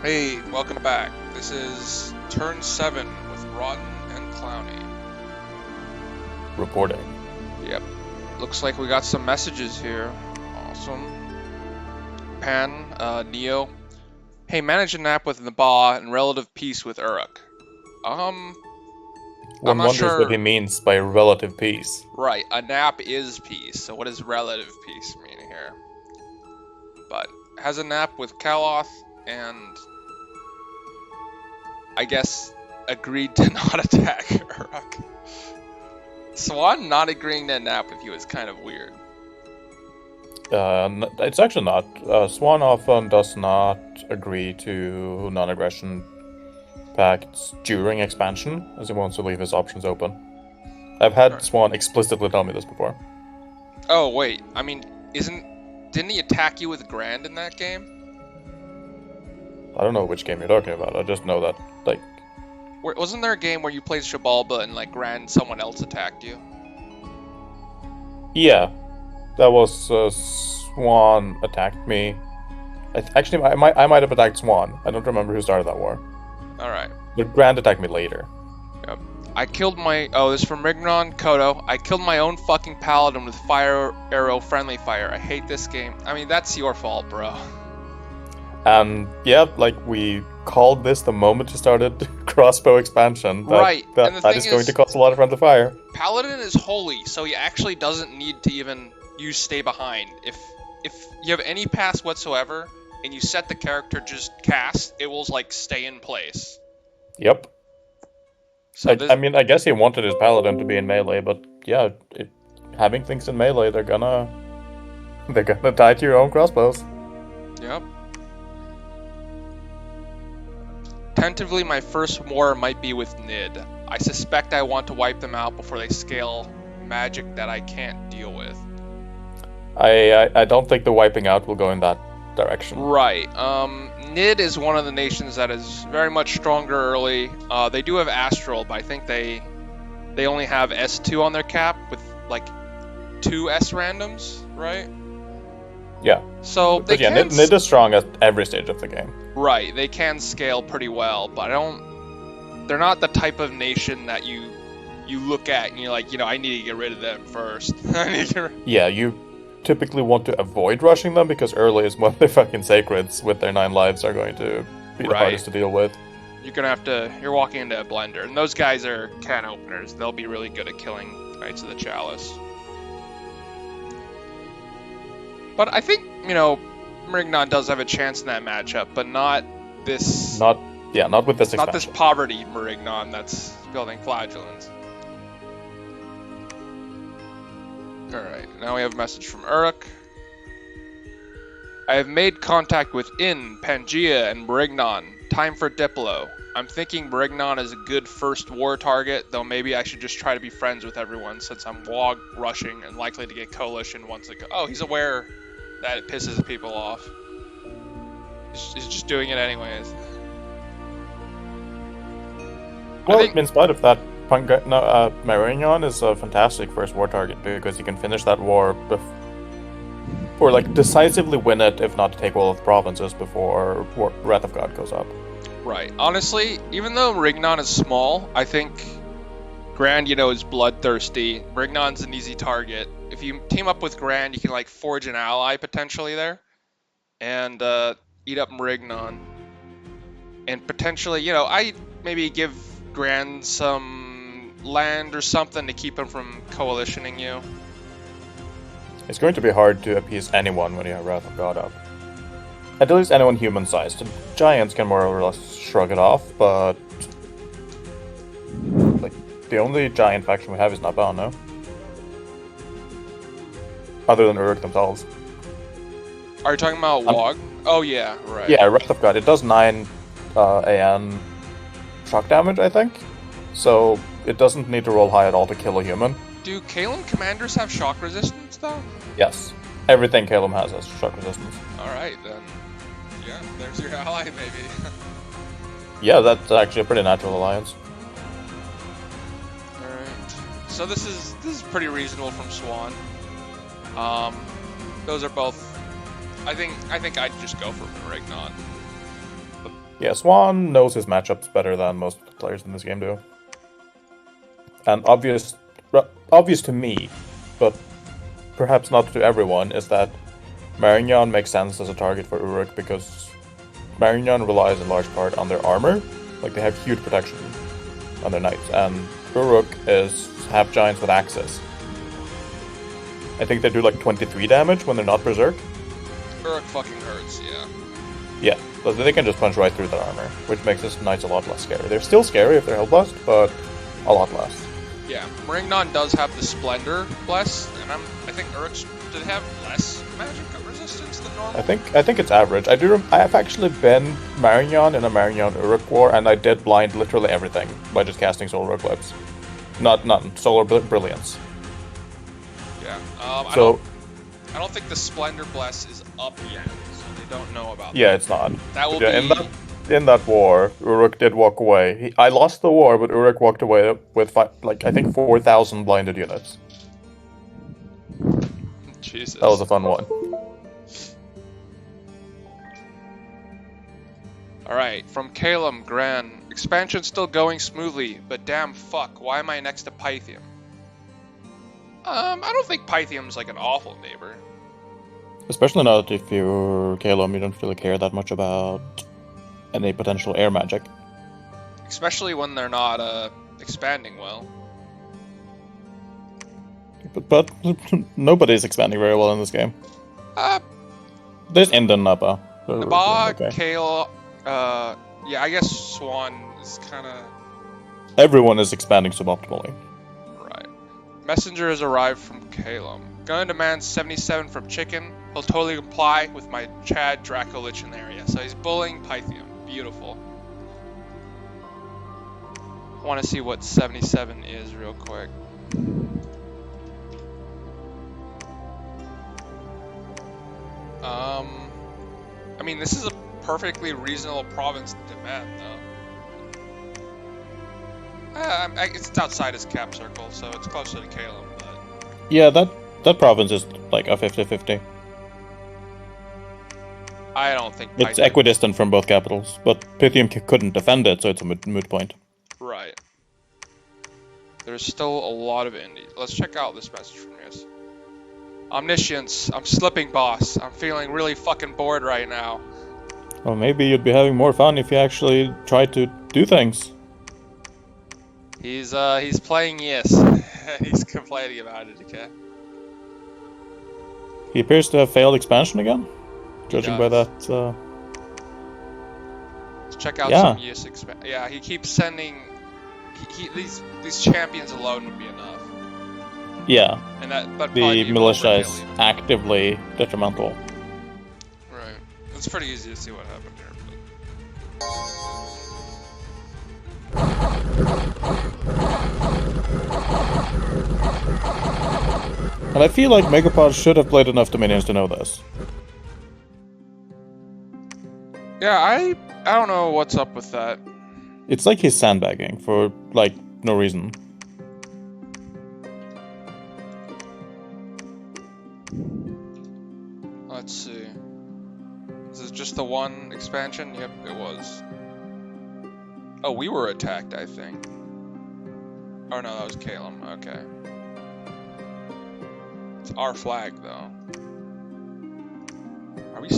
Hey, welcome back. This is turn 7 with Rotten and Clowny. Reporting. Yep. Looks like we got some messages here. Awesome. Pan, Neo. Hey, manage a nap with Naba and relative peace with Uruk. I'm One not wonders what sure. he means by relative peace. Right, a nap is peace, so what does relative peace mean here? But has a nap with Kaloth and I guess agreed to not attack Uruk. Swan not agreeing to nap with you is kind of weird. It's actually not. Swan often does not agree to non-aggression pacts during expansion, as he wants to leave his options open. I've had Swan explicitly tell me this before. Oh wait, I mean, didn't he attack you with Grand in that game? I don't know which game you're talking about. I just know that, like... Wasn't there a game where you played Shabalba and like Grand someone else attacked you? Yeah, that was Swan attacked me. Actually, I might have attacked Swan. I don't remember who started that war. Alright. But Grand attacked me later. Yep. I killed my... Oh, this is from Marignon, Kodo. I killed my own fucking paladin with fire arrow friendly fire. I hate this game. I mean, that's your fault, bro. And yeah, like we called this the moment you started crossbow expansion. Right. That is going to cost a lot of friendly fire. Paladin is holy, so he actually doesn't need to even use stay behind. If you have any pass whatsoever and you set the character just cast, it will like stay in place. Yep. So I mean, I guess he wanted his paladin to be in melee, but yeah, having things in melee, they're gonna tie to your own crossbows. Yep. Tentatively, my first war might be with Nid. I suspect I want to wipe them out before they scale magic that I can't deal with. I don't think the wiping out will go in that direction. Right. Nid is one of the nations that is very much stronger early. They do have Astral, but I think they only have S2 on their cap with like 2 S randoms, right? Yeah. So they can... Nid is strong at every stage of the game. Right, they can scale pretty well, but they're not the type of nation that you look at and you're like, I need to get rid of them first. Yeah, you typically want to avoid rushing them because early is when the fucking sacreds with their 9 lives are going to be the hardest to deal with. You're walking into a blender, and those guys are can openers. They'll be really good at killing Knights of the Chalice. But I think, Marignon does have a chance in that matchup, but not this... Not with this expansion. Not this poverty Marignon that's building flagellants. Alright, now we have a message from Uruk. I have made contact with Pangea and Marignon. Time for Diplo. I'm thinking Marignon is a good first war target, though maybe I should just try to be friends with everyone since I'm log rushing and likely to get coalition once it goes. Oh, he's aware that it pisses people off. He's just doing it anyways. Well, in spite of that, Marignon is a fantastic first war target because you can finish that war or like decisively win it, if not take all of the provinces before Wrath of God goes up. Right. Honestly, even though Marignon is small, I think Grand, is bloodthirsty. Marignon's an easy target. If you team up with Grand, you can like forge an ally potentially there, and eat up Marignon, and potentially, I maybe give Grand some land or something to keep him from coalitioning you. It's going to be hard to appease anyone when you have Wrath of God up. At least anyone human-sized. The giants can more or less shrug it off, but like the only giant faction we have is Naba, no? Other than Uruk themselves. Are you talking about Wog? Oh yeah, right. Yeah, Wrath of God. It does 9 AN shock damage, I think. So it doesn't need to roll high at all to kill a human. Do Kalem commanders have shock resistance though? Yes. Everything Kalem has shock resistance. Alright then. Yeah, there's your ally maybe. Yeah, that's actually a pretty natural alliance. Alright. So this is pretty reasonable from Swan. Those are both I think I'd just go for Marignon. Yeah, Swan knows his matchups better than most players in this game do. And obvious to me, but perhaps not to everyone, is that Marignon makes sense as a target for Uruk because Marignon relies in large part on their armor. Like, they have huge protection on their knights, and Uruk is half giants with axes. I think they do like 23 damage when they're not berserk. Uruk fucking hurts, yeah. Yeah, but they can just punch right through that armor, which makes his knights a lot less scary. They're still scary if they're held blessed, but a lot less. Yeah, Marignon does have the Splendor Bless, and I think Uruk's, do they have less magic resistance than normal? I think it's average. I've actually been Marignon in a Marignon Uruk war, and I did blind literally everything by just casting Solar Eclipse. Not Solar Brilliance. Yeah. I don't think the Splendor Bless is up yet, so they don't know about that. Yeah, it's not. That will Yeah, be... In that war, Uruk did walk away. I lost the war, but Uruk walked away with I think 4,000 blinded units. Jesus. That was a fun one. Alright, from Calum, Gran. Expansion still going smoothly, but damn fuck, why am I next to Pythium? I don't think Pythium's like an awful neighbor. Especially not if you're Calum, you don't really care that much about any potential air magic. Especially when they're not expanding well. But nobody's expanding very well in this game. There's Inden Napa. Naba, okay. Kale, yeah, I guess Swan is kinda... Everyone is expanding suboptimally. Right. Messenger has arrived from Calum. Gonna demand 77 from Chicken. He'll totally comply with my Chad Dracolich in the area. So he's bullying Pythium. Beautiful. I want to see what 77 is real quick. I mean, this is a perfectly reasonable province to demand, though. It's outside his cap circle, so it's closer to Calum, but... Yeah, that province is like a 50-50. I don't think Pythium... It's equidistant from both capitals, but Pythium couldn't defend it, so it's a moot point. Right. There's still a lot of indies. Let's check out this message from Rios. Omniscience, I'm slipping, boss. I'm feeling really fucking bored right now. Well, maybe you'd be having more fun if you actually tried to do things. He's playing yes. He's complaining about it, okay? He appears to have failed expansion again, judging by that. Let's check out some yes expansion. Yeah, he keeps sending. These champions alone would be enough. Yeah. And that the militia is actively detrimental. Right. It's pretty easy to see what happened here. And I feel like Megapod should have played enough Dominions to know this. Yeah, I don't know what's up with that. It's like he's sandbagging for, like, no reason. Let's see. Is this just the one expansion? Yep, it was. Oh, we were attacked, I think. Oh no, that was Calum. Okay. It's our flag, though. Are we...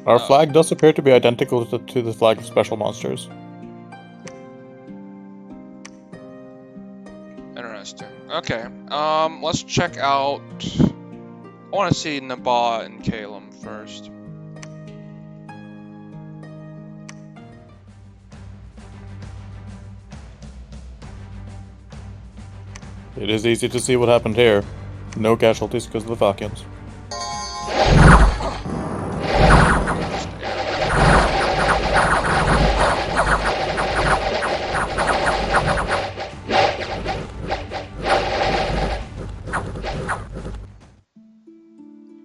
Our flag does appear to be identical to the flag of special monsters. Interesting. Okay. Let's check out... I want to see Naba and Calum first. It is easy to see what happened here. No casualties because of the Falcons.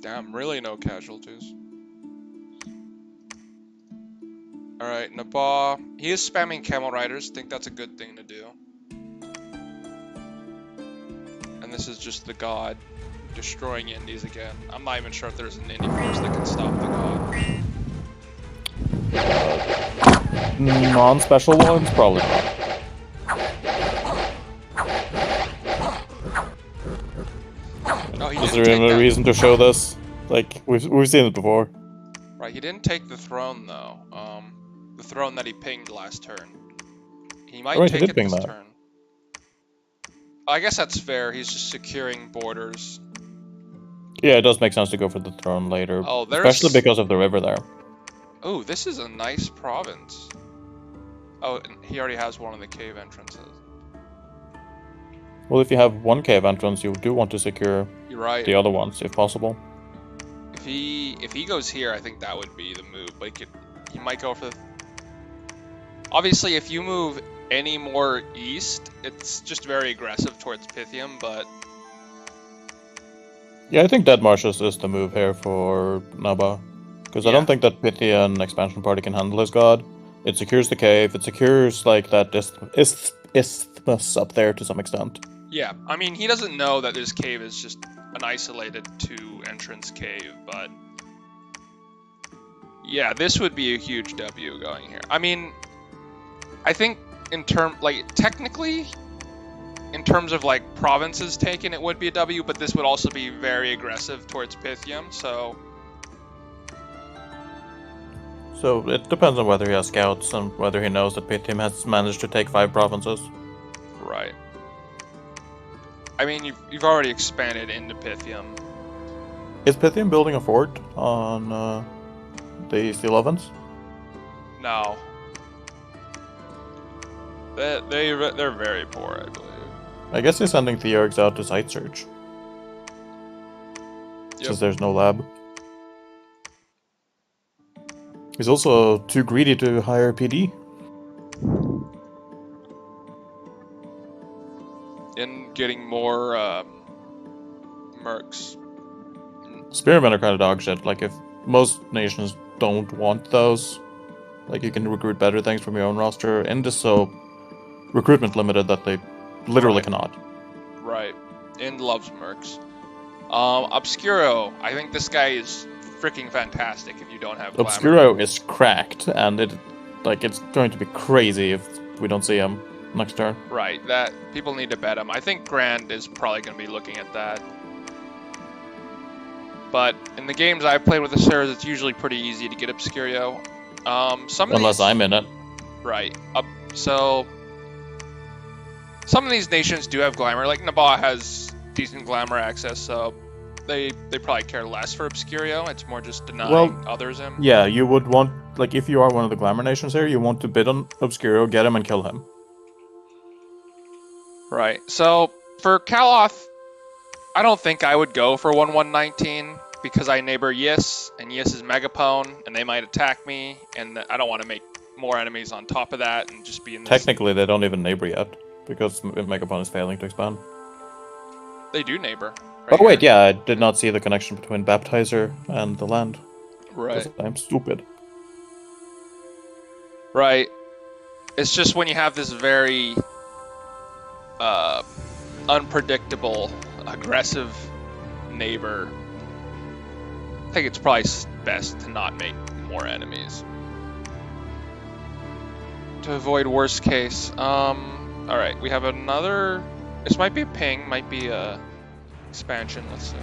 Damn, really no casualties. Alright, Naba. He is spamming Camel Riders. Think that's a good thing to do. And this is just the god destroying indies again. I'm not even sure if there's an indie force that can stop the god. non-special ones, probably not. Oh, he Is didn't there take any that. reason to show this? Like, we've seen it before. Right, he didn't take the throne though. The throne that he pinged last turn. He might Right, he take did it ping this that. turn. I guess that's fair. He's just securing borders. Yeah, it does make sense to go for the throne later. Oh, Especially because of the river there. Oh, this is a nice province. Oh, and he already has one of the cave entrances. Well, if you have one cave entrance, you do want to secure You're right. the other ones, if possible. If he goes here, I think that would be the move. But he might go for the... Obviously, if you move any more east, it's just very aggressive towards Pythium, but... Yeah, I think Dead Marshes is the move here for Naba. Because I don't think that Pythian expansion party can handle his god. It secures the cave, it secures, like, that isthmus up there to some extent. Yeah, I mean, he doesn't know that this cave is just an isolated two-entrance cave, but... Yeah, this would be a huge W going here. I mean, I think technically, in terms of, like, provinces taken, it would be a W, but this would also be very aggressive towards Pythium, so... So it depends on whether he has scouts and whether he knows that Pythium has managed to take 5 provinces. Right. I mean, you've already expanded into Pythium. Is Pythium building a fort on the Steel Ovens? No. They're very poor, I believe. I guess he's sending Theurgs out to site search. Since there's no lab. He's also too greedy to hire PD. In getting more mercs. Spearmen are kind of dog shit. Like, if most nations don't want those, like, you can recruit better things from your own roster. And just so recruitment limited that they literally cannot. Right. Ind loves mercs. Obscuro. I think this guy is freaking fantastic if you don't have glamour. Obscuro is cracked, and it's going to be crazy if we don't see him next turn. Right, that people need to bet him. I think Grand is probably going to be looking at that. But in the games I've played with the Sarahs, it's usually pretty easy to get Obscuro. Unless I'm in it. Right. So some of these nations do have glamour. Like Naba has decent glamour access, so they probably care less for Obscuro. It's more just denying others him. Yeah, you would want, like, if you are one of the glamour nations here, you want to bid on Obscuro, get him, and kill him. Right. So for Kaloth, I don't think I would go for 1119 because I neighbor Yis, and Yis is Megapone, and they might attack me, and I don't want to make more enemies on top of that and just be in this... Technically, they don't even neighbor yet, because Megapone is failing to expand. They do neighbor. Right wait, yeah, I did not see the connection between Baptizer and the land. Right. I'm stupid. Right. It's just when you have this very unpredictable, aggressive neighbor, I think it's probably best to not make more enemies. To avoid worst case. Alright, we have another... This might be a ping, might be a expansion, let's see.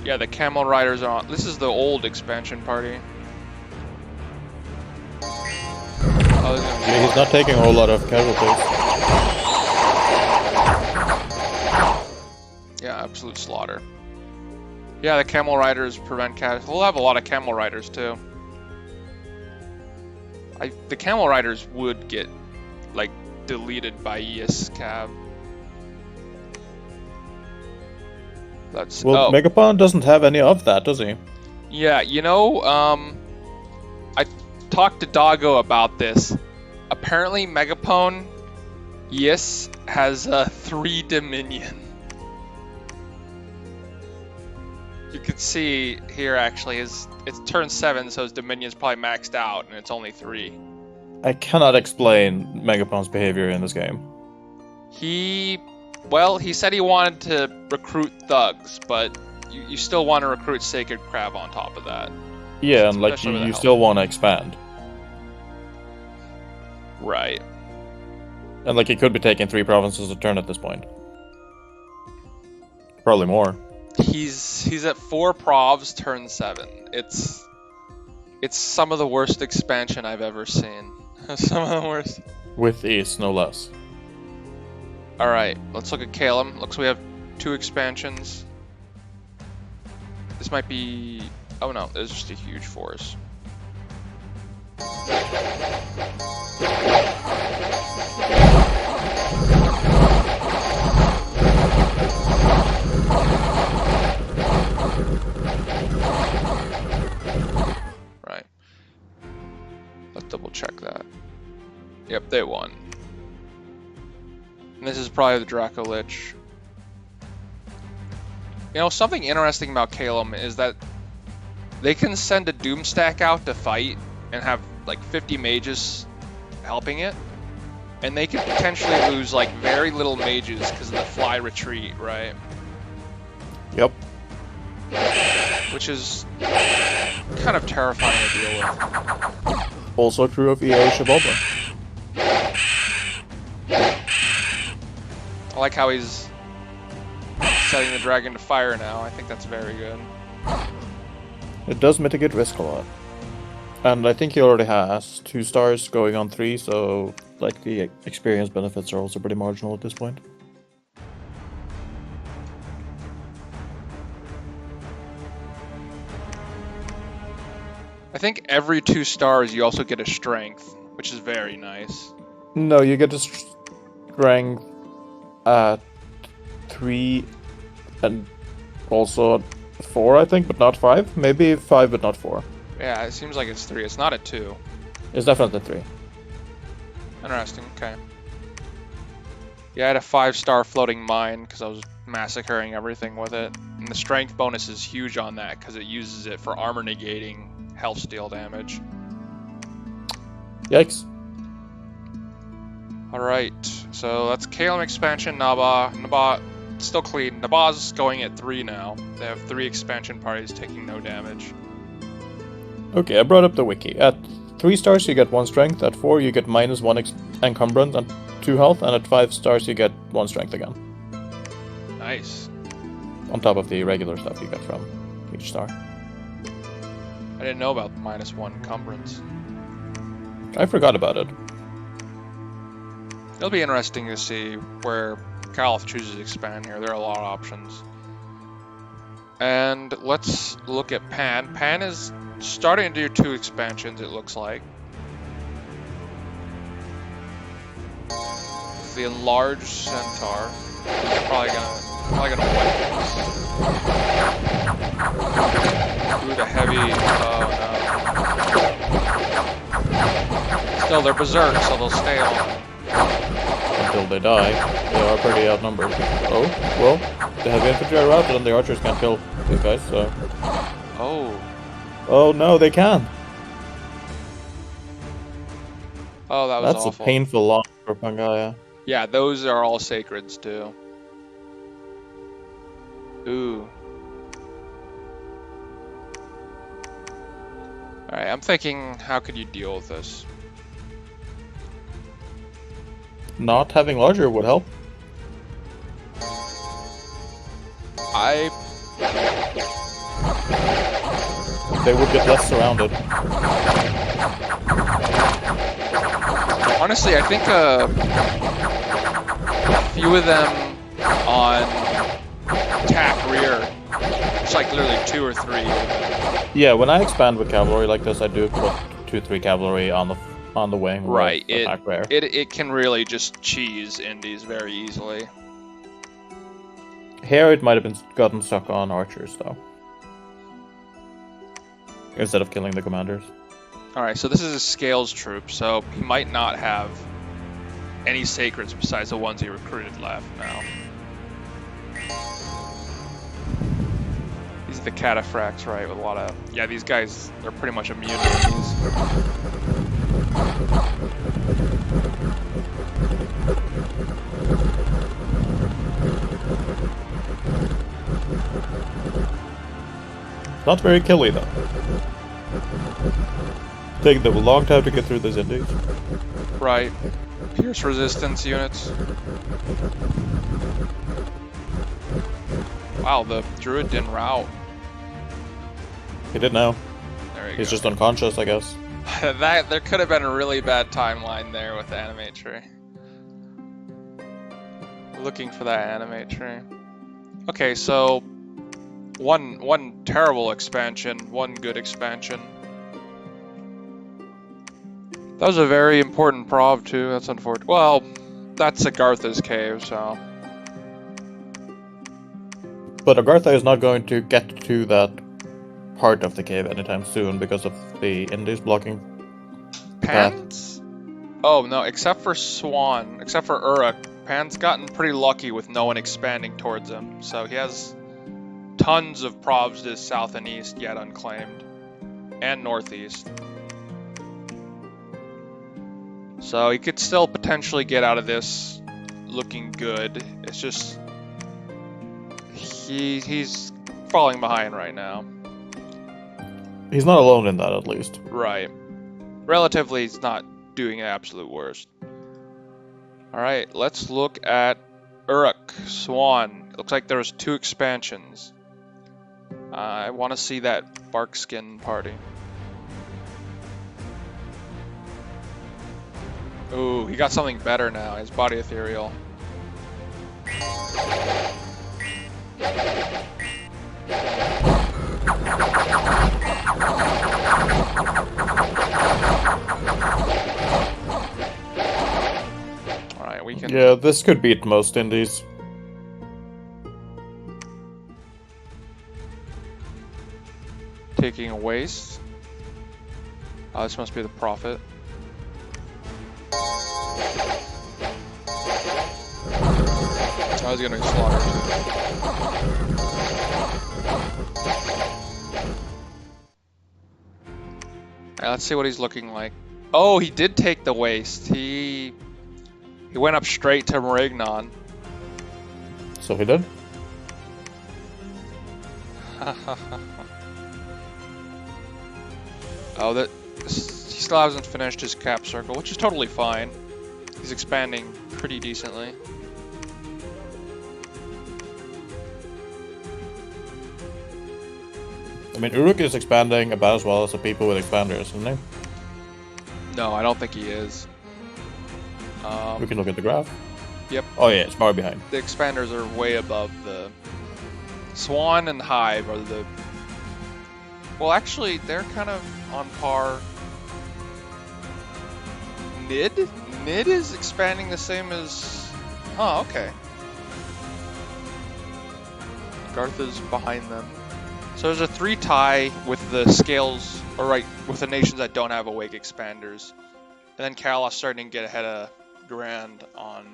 Yeah, the Camel Riders are on. This is the old expansion party. Yeah, he's not taking a whole lot of casualties. Yeah, absolute slaughter. Yeah, the Camel Riders prevent casualties. We'll have a lot of Camel Riders too. The Camel Riders would get, like, deleted by Yis Cav. Well, Megapon doesn't have any of that, does he? Yeah, you know, I talked to Doggo about this. Apparently, Megapone Yis has 3 Dominion. You could see here, actually, it's turn 7, so his Dominion's probably maxed out, and it's only 3. I cannot explain Megapon's behavior in this game. He said he wanted to recruit thugs, but you still want to recruit Sacred Crab on top of that. Yeah, and like you still want to expand. Right. And like he could be taking 3 provinces a turn at this point. Probably more. He's at 4 provs, turn 7. It's some of the worst expansion I've ever seen. Some of the worst. With ease, no less. Alright, let's look at Calum. Looks we have 2 expansions. This might be... Oh no, there's just a huge force. Right. Let's double check that. Yep, they won. And this is probably the Draco Lich. You know, something interesting about Calum is that they can send a Doom stack out to fight and have like 50 mages helping it, and they could potentially lose like very little mages because of the fly retreat, right? Yep. Which is kind of terrifying to deal with. Also true of EA Shiboba. I like how he's setting the dragon to fire now. I think that's very good. It does mitigate risk a lot. And I think he already has 2 stars going on 3, so like the experience benefits are also pretty marginal at this point. I think every 2 stars you also get a strength, which is very nice. No, you get a strength at 3 and also 4, I think, but not 5. Maybe 5, but not 4. Yeah, it seems like it's 3. It's not a 2. It's definitely 3. Interesting, okay. Yeah, I had a 5-star floating mine because I was massacring everything with it. And the strength bonus is huge on that because it uses it for armor negating health steal damage. Yikes. Alright, so that's Calum expansion, Naba. Naba, still clean. Naba's going at 3 now. They have 3 expansion parties taking no damage. Okay, I brought up the wiki. At 3 stars you get 1 strength, at 4 you get -1 encumbrance and 2 health, and at 5 stars you get 1 strength again. Nice. On top of the regular stuff you get from each star. I didn't know about the -1 encumbrance. I forgot about it. It'll be interesting to see where Caliph chooses to expand here. There are a lot of options. And let's look at Pan. Pan is starting to do 2 expansions, it looks like. The enlarged centaur. Probably gonna wipe this. Ooh, the heavy. Oh no. Still, they're berserk, so they'll stay on. Until they die. They are pretty outnumbered. Oh, well, the heavy infantry are routed and the archers can't kill these guys, so... Oh. Oh no, they can! Oh, that was That's awful. a painful loss for Pangaya. Yeah, those are all sacreds too. Ooh. Alright, I'm thinking, how could you deal with this? Not having larger would help. They would get less surrounded. Honestly, I think a few of them on attack rear, it's like literally 2 or 3. Yeah, when I expand with cavalry like this, I do put 2-3 cavalry on the wing. Right, attack rear. it can really just cheese indies very easily. Here it might have gotten stuck on archers though, instead of killing the commanders. Alright, so this is a scales troop, so he might not have any sacreds besides the ones he recruited left now. These are the cataphracts, right, with a lot of... Yeah, these guys, they're pretty much immune to these. Not very killy though. Taking them a long time to get through those indies. Right. Pierce resistance units. Wow, the druid didn't rout. He did now. There you He's go. just unconscious, I guess. There could have been a really bad timeline there with the animate tree. Looking for that animate tree. Okay, so one terrible expansion, one good expansion. That was a very important prov too. That's unfortunate. Well, that's Agartha's cave, so. But Agartha is not going to get to that part of the cave anytime soon because of the Indies blocking the path. Pan's? Oh no, except for Swan, except for Uruk, Pan's gotten pretty lucky with no one expanding towards him, so he has tons of probs to south and east yet unclaimed, and northeast. So he could still potentially get out of this looking good. It's just he's falling behind right now. He's not alone in that, at least. Right. Relatively, he's not doing the absolute worst. Alright, let's look at Uruk, Swan. It looks like there's 2 expansions. I want to see that bark skin party. Ooh, he got something better now. His body ethereal. Alright, we can... Yeah, this could beat most Indies. Taking a waste. This must be the Prophet. I was gonna slaughter too. Alright, let's see what he's looking like. Oh, he did take the waste. He went up straight to Marignon. So he did? Oh, he still hasn't finished his cap circle, which is totally fine. He's expanding pretty decently. I mean, Uruk is expanding about as well as the people with expanders, isn't he? No, I don't think he is. We can look at the graph. Yep. Oh yeah, it's far behind. The expanders are way above the... Swan and Hive are the... Well, actually, they're kind of on par. Nid? Nid is expanding the same as... Oh, okay. Gartha's behind them. So there's a 3 tie with the scales, or right, with the nations that don't have awake expanders. And then Kalos starting to get ahead of Grand on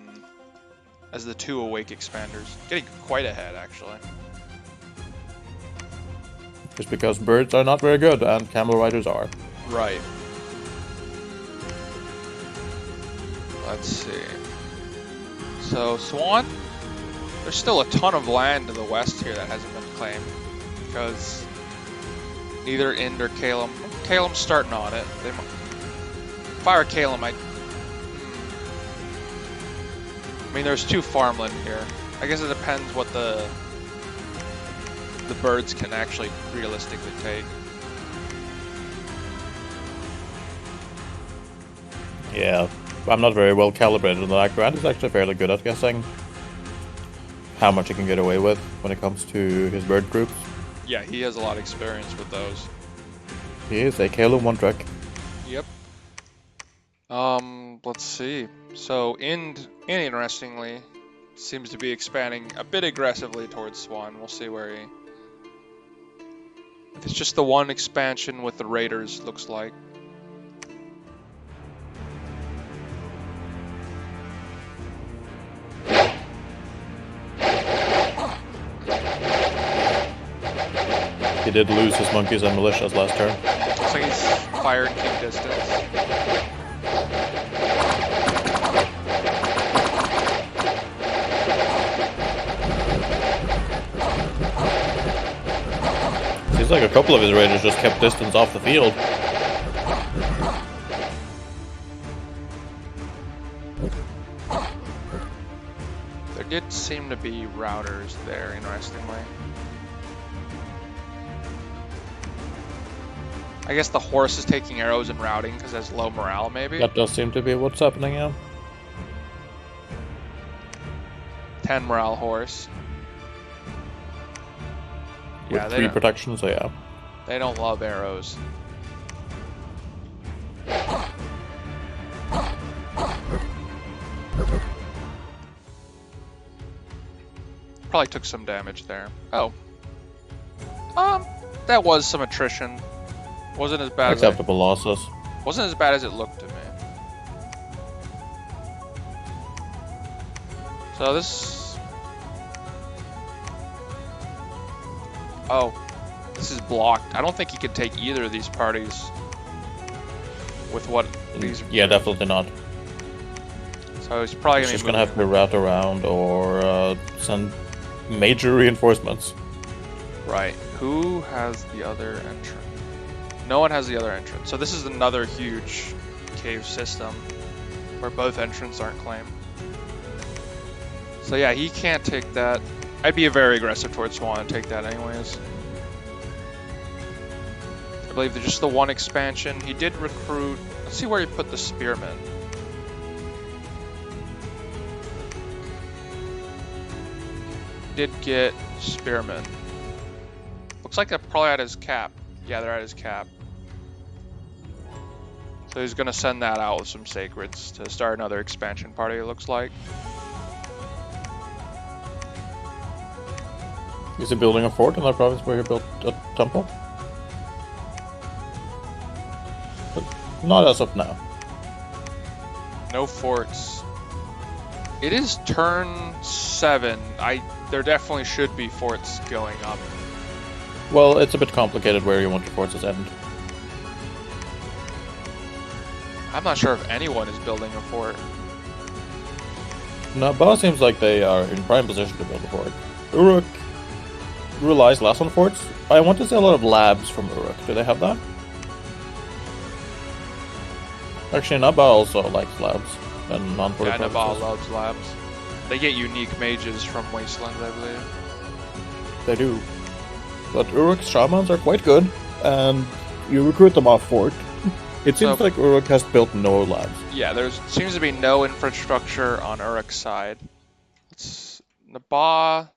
as the 2 awake expanders. Getting quite ahead, actually. Just because birds are not very good and camel riders are. Right. Let's see. So Swan, there's still a ton of land to the west here that hasn't been claimed because neither Ind or Calum. Calum's starting on it. If I were Calum, I mean, there's 2 farmland here. I guess it depends what the birds can actually realistically take. Yeah, I'm not very well calibrated on that. Grant is actually fairly good at guessing how much he can get away with when it comes to his bird groups. Yeah, he has a lot of experience with those. He is a Calum one-trick. Yep. Let's see. So, Ind, interestingly, seems to be expanding a bit aggressively towards Swan. We'll see where he... If it's just the one expansion with the Raiders, looks like. He did lose his monkeys and militias last turn. Looks like he's fired keep distance. Seems like a couple of his raiders just kept distance off the field. did seem to be routers there, interestingly. I guess the horse is taking arrows and routing because it has low morale, maybe? That does seem to be what's happening, yeah. 10 morale horse. With 3 protection, so yeah. They don't love arrows. Probably took some damage there. Oh. That was some attrition. Wasn't as bad Acceptable losses. Wasn't as bad as it looked to me. So this... Oh. This is blocked. I don't think he could take either of these parties with what these... Yeah, definitely not. So he's probably just gonna have to route around or send major reinforcements. Right. Who has the other entrance? No one has the other entrance. So this is another huge cave system where both entrances aren't claimed. So yeah, he can't take that. I'd be very aggressive towards Swan and take that anyways. I believe there's just the one expansion. He did recruit... Let's see where he put the spearmen. Did get spearmen. Looks like they're probably at his cap. Yeah, they're at his cap. So he's gonna send that out with some sacreds to start another expansion party, it looks like. Is he building a fort in that province where he built a temple? But not as of now. No forts. It is turn 7. There definitely should be forts going up. Well, it's a bit complicated where you want your forts to end. I'm not sure if anyone is building a fort. No, but it seems like they are in prime position to build a fort. Uruk relies less on forts. I want to see a lot of labs from Uruk. Do they have that? Actually, Naba also likes labs and non-fortified. Yeah, Naba loves labs. They get unique mages from Wastelands, I believe. They do. But Uruk's shamans are quite good, and you recruit them off fort. It seems like Uruk has built no labs. Yeah, there seems to be no infrastructure on Uruk's side. Naba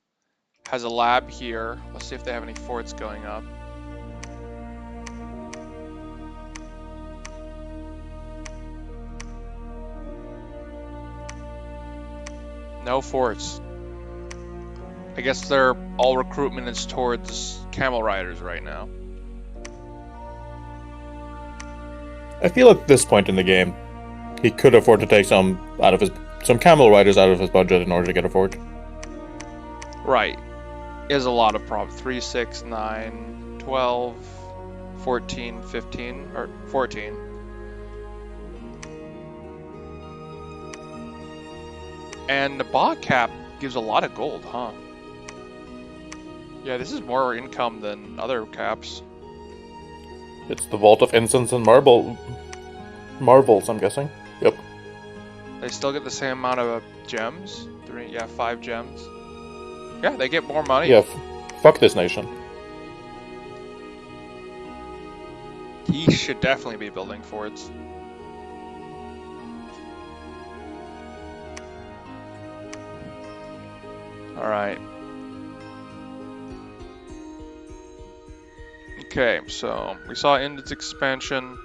has a lab here. Let's see if they have any forts going up. No forts. I guess they're all recruitment is towards camel riders right now. I feel at this point in the game, he could afford to take some camel riders out of his budget in order to get a fort. Right. Is a lot of problems. 3, 6, 9, 12, 14, 15, or 14. And the Ba cap gives a lot of gold, huh? Yeah, this is more income than other caps. It's the Vault of Incense and Marbles, I'm guessing. Yep. They still get the same amount of gems? 5 gems. Yeah, they get more money. Yeah, fuck this nation. He should definitely be building forts. Alright. Okay, so we saw Indid's expansion.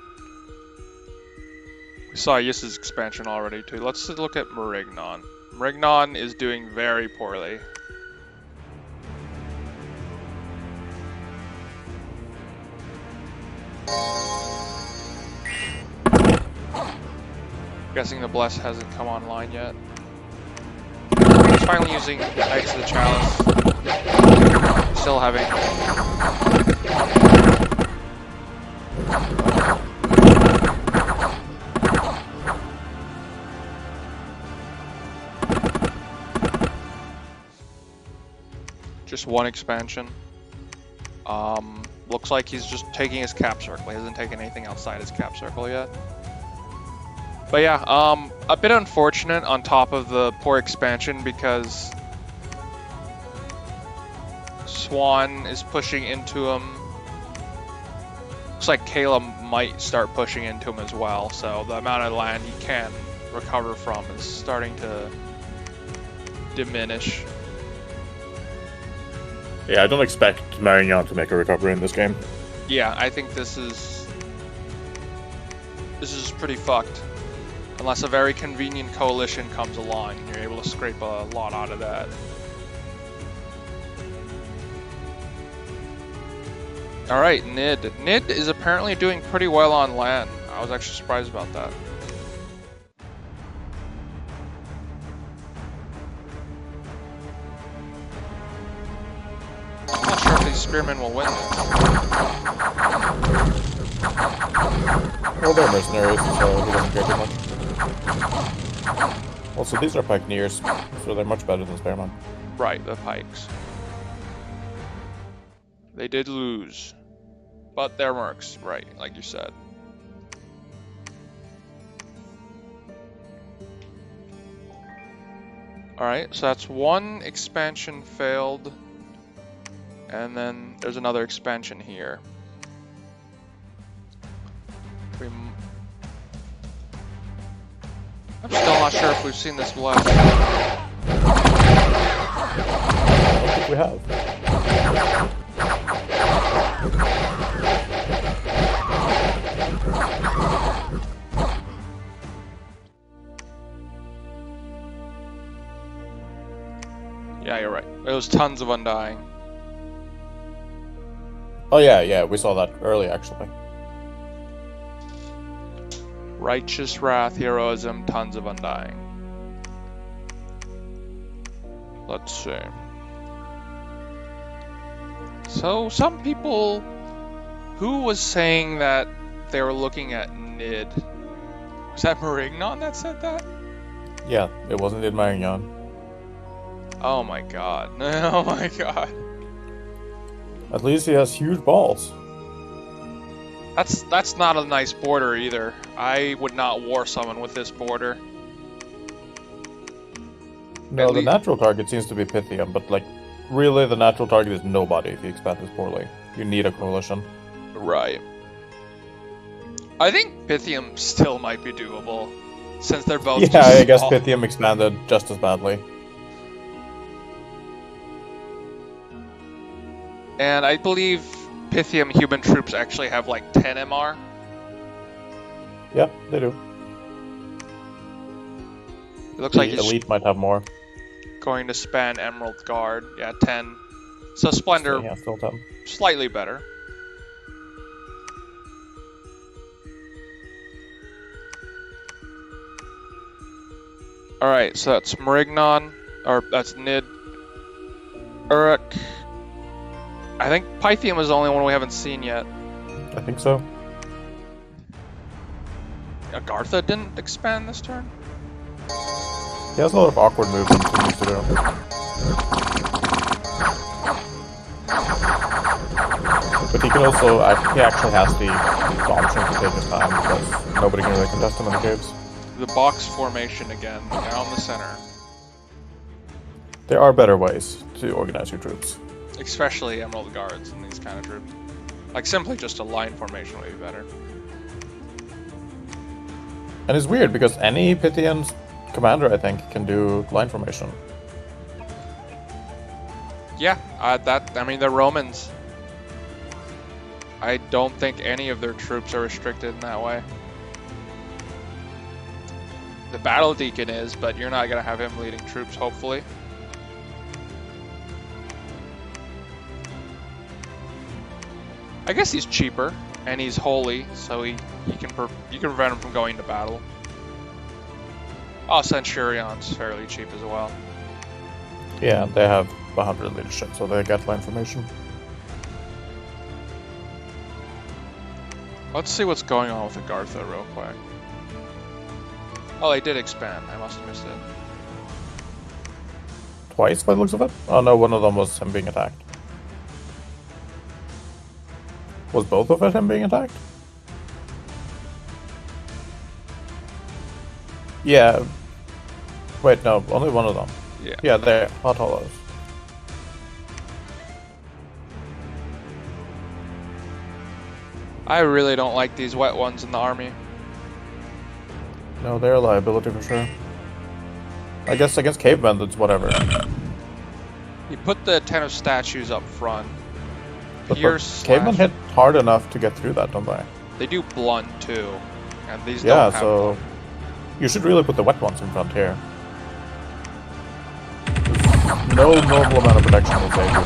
We saw Yis's expansion already too. Let's look at Marignon. Marignon is doing very poorly. Guessing the Bless hasn't come online yet. He's finally using Knights of the Chalice. Still having... Just one expansion. Looks like he's just taking his cap circle. He hasn't taken anything outside his cap circle yet. But yeah, a bit unfortunate on top of the poor expansion because Swan is pushing into him. Looks like Caleb might start pushing into him as well, so the amount of land he can recover from is starting to diminish. Yeah, I don't expect Marignon to make a recovery in this game. Yeah, I think this is pretty fucked. Unless a very convenient coalition comes along and you're able to scrape a lot out of that. Alright, Nid. Nid is apparently doing pretty well on land. I was actually surprised about that. I'm not sure if these spearmen will win this. Well, they're mercenaries, so he doesn't care too much. Also, these are pikeneers, so they're much better than spearmen. Right, the pikes. They did lose. But they're mercs, right, like you said. Alright, so that's one expansion failed. And then there's another expansion here. I'm still not sure if we've seen this left. I don't think we have. Yeah, you're right. There was tons of Undying. Oh yeah, we saw that early actually. Righteous Wrath, Heroism, tons of Undying. Let's see. So, some people... Who was saying that they were looking at Nid? Was that Marignon that said that? Yeah, it wasn't in Marignon. Oh my god. Oh my god. At least he has huge balls. That's not a nice border either. I would not war someone with this border. No, the natural target seems to be Pythium, but like, really the natural target is nobody if you expand this poorly. You need a coalition. Right. I think Pythium still might be doable, since they're both Yeah, I guess Pythium expanded just as badly. And I believe Pythium human troops actually have like 10 MR. Yeah, they do. It looks like the elite might have more. Going to span Emerald Guard. Yeah, 10. So Splendor, Yeah, still 10. slightly better. Alright, so that's Marignon, or that's Nid. Uruk. I think Pythium is the only one we haven't seen yet. I think so. Agartha didn't expand this turn? He has a lot of awkward movements he needs to do. But he can also, he actually has the option to take his time because nobody can really contest him in the caves. The box formation again, down the center. There are better ways to organize your troops. Especially Emerald Guards and these kind of troops. Like simply just a line formation would be better. And it's weird because any Pythian commander, I think, can do line formation. Yeah, I mean, they're Romans. I don't think any of their troops are restricted in that way. The Battle Deacon is, but you're not going to have him leading troops, hopefully. I guess he's cheaper, and he's holy, so you can prevent him from going to battle. Oh, Centurion's fairly cheap as well. Yeah, they have 100 leadership, so they get line formation. Let's see what's going on with Agartha real quick. Oh, they did expand. I must have missed it. Twice by the looks of it? Oh no, one of them was him being attacked. Was both of it him being attacked? Yeah. Wait, no, only one of them. Yeah. Yeah, they're hot hollows. I really don't like these wet ones in the army. No, they're a liability for sure. I guess against cavemen, it's whatever. You put the 10 of statues up front. But Pierce cavemen slash... hit hard enough to get through that, don't they? They do blunt too. And these Yeah, don't have so blunt. you should really put the wet ones in front here. No normal amount of protection will save you.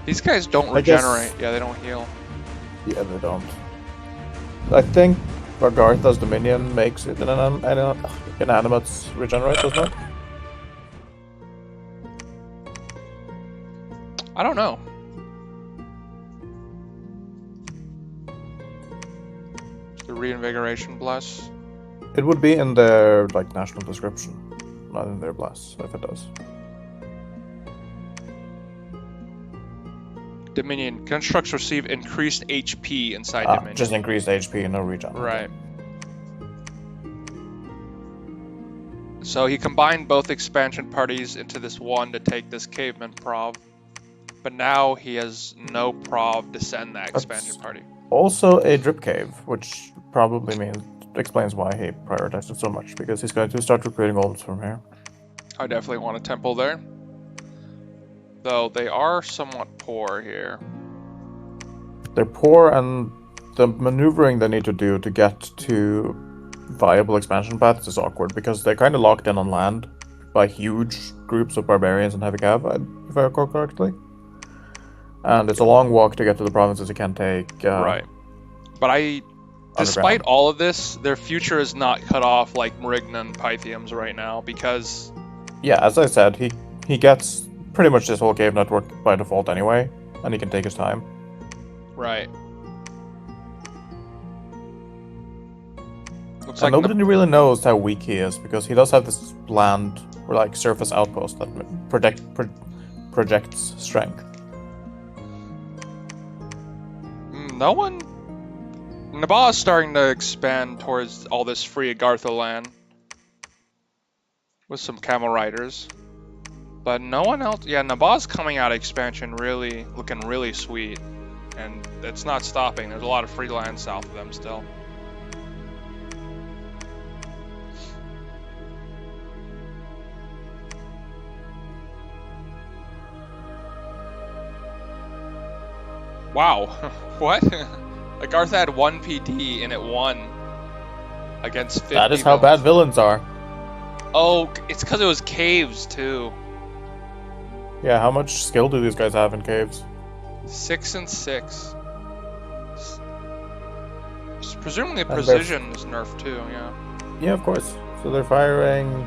These guys don't regenerate. Yeah, they don't heal. Yeah, they don't. I think Agartha's Dominion makes it inanimates regenerate, doesn't it? I don't know. The reinvigoration bless. It would be in their national description, not in their bless, if it does. Dominion. Constructs receive increased HP inside Dominion. Just increased HP, no regen. Right. So he combined both expansion parties into this one to take this caveman prov. But now he has no prov to send that expansion party. Also a drip cave, which probably explains why he prioritized it so much, because he's going to start recruiting olds from here. I definitely want a temple there. Though they are somewhat poor here. They're poor, and the maneuvering they need to do to get to viable expansion paths is awkward, because they're kind of locked in on land by huge groups of barbarians and heavy cav, if I recall correctly. And it's a long walk to get to the provinces you can take. Right. But despite all of this, their future is not cut off like Marignon and Pythium's right now, because... Yeah, as I said, he gets pretty much this whole cave network by default anyway, and he can take his time. Right. Looks and like nobody really knows how weak he is, because he does have this land, or surface outpost that projects strength. No one... Nabal is starting to expand towards all this free Agartha land. With some camel riders. But no one else... Yeah, Nabal's coming out of expansion really... looking really sweet. And it's not stopping. There's a lot of free land south of them still. Wow. What? Agartha had 1 PD and it won. Against 50 That is how bad villains are. Oh, it's because it was caves, too. Yeah, how much skill do these guys have in caves? 6 and 6. Presumably precision is nerfed, too, yeah. Yeah, of course. So they're firing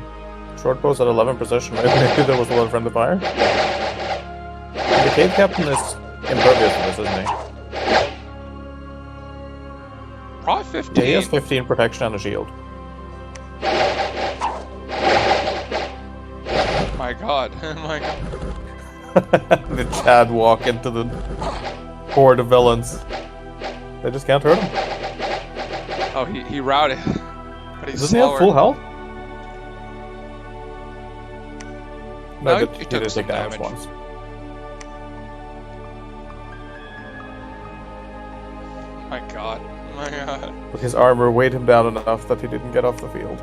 short bows at 11 precision. Maybe there was a lot of friendly fire. And the cave captain is impervious to this, isn't he? Probably 15. Yeah, he has 15 protection and a shield. My god. My god. The Chad walk into the horde of villains. They just can't hurt him. Oh, he routed. But he's Doesn't slower. he have full health? No, he he did took some take damage damage. once. My god. My god. But his armor weighed him down enough that he didn't get off the field.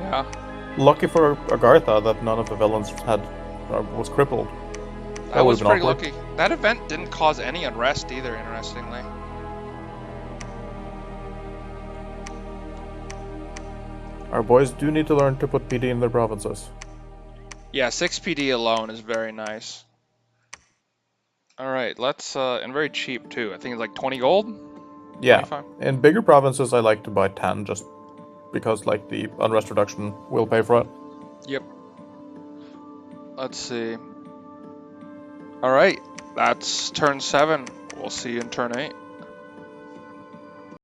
Yeah. Lucky for Agartha that none of the villains was crippled. That was would've been pretty awkward. lucky. That event didn't cause any unrest either, interestingly. Our boys do need to learn to put PD in their provinces. Yeah, 6 PD alone is very nice. Alright, let's, and very cheap too. I think it's like 20 gold? Yeah. 25? In bigger provinces, I like to buy 10 just because, the unrest reduction will pay for it. Yep. Let's see. Alright, that's turn 7. We'll see you in turn 8.